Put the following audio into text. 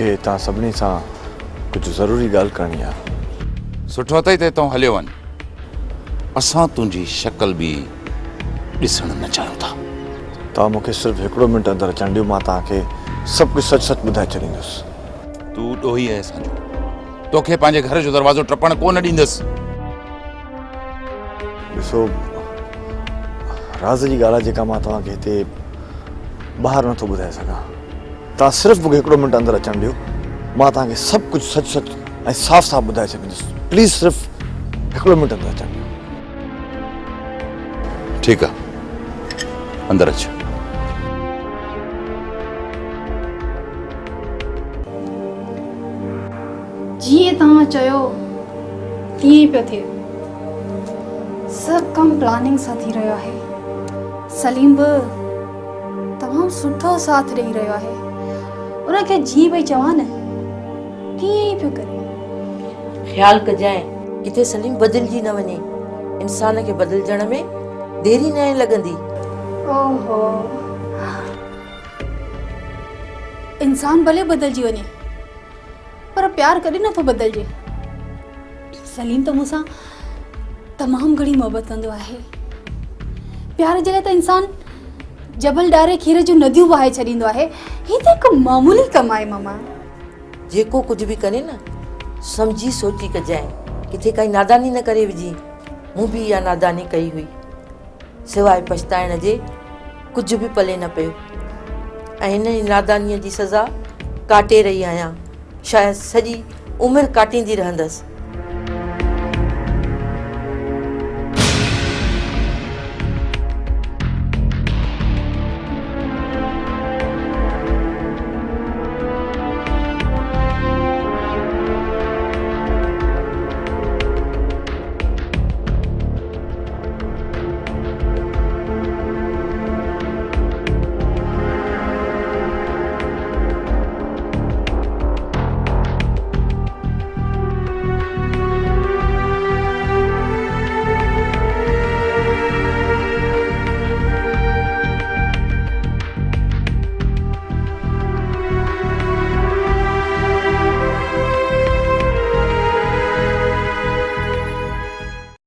मूंखे तव्हां सभिनी सां कुझु ज़रूरी ॻाल्हि करणी आहे। सुठो अथई ते तूं हलियो वञ। असां तुंहिंजी शक्ल बि ॾिसण न चाहियूं था। तव्हां मूंखे सिर्फ़ु हिकिड़ो मिंट अंदरि अचणु ॾियो, मां तव्हांखे सभु कुझु सच सच ॿुधाए छॾींदुसि। तूं ॾोही आहे असांजो, तोखे पंहिंजे घर जो दरवाज़ो टपणु कोन ॾींदुसि। ॾिसो, राज़ जी ॻाल्हि आहे जेका मां तव्हांखे हिते ॿाहिरि नथो ॿुधाए सघां। तव्हां सिर्फ़ु मूंखे हिकिड़ो मिंट अंदरि अचणु ॾियो, मां तव्हांखे सभु कुझु सच सच ऐं साफ़ साफ़ ॿुधाए छॾींदुसि। प्लीज़ सिर्फ़ु हिकिड़ो मिंट अंदरि अचणु ॾियो। ठीकु आहे, अंदरि अच। जीअं तव्हां चयो तीअं ई पियो थिए। सभु कमु प्लानिंग सां थी रहियो आहे। सलीम बि तमामु सुठो साथ ॾेई रहियो आहे। उनखे जीअं भई चवां न तीअं ई पियो करे। ख़्यालु कजांइ किथे सलीम बदिलजी न वञे। इंसान खे बदिलजण में देरी न लॻंदी। ओहो, इंसान भले बदिलजी वञे पर प्यार कॾहिं नथो बदिलजे। सलीम त मूंसां तमामु घणी मोहबत कंदो आहे। प्यार जे लाइ त इंसान जबल डारे खीर जूं नदियूं वहाए छॾींदो आहे। हीअ त हिकु मामूली कमु आहे मामा। जेको कुझु बि करे न सम्झी सोची कजांइ, किथे काई नादानी न करे विझी। मूं बि इहा नादानी कई हुई, सवाइ पछताइण जे कुझु बि पले न पियो। ऐं हिन ई नादानीअ जी सज़ा काटे रही आहियां। शायदि सॼी उमिरि काटींदी रहंदसि।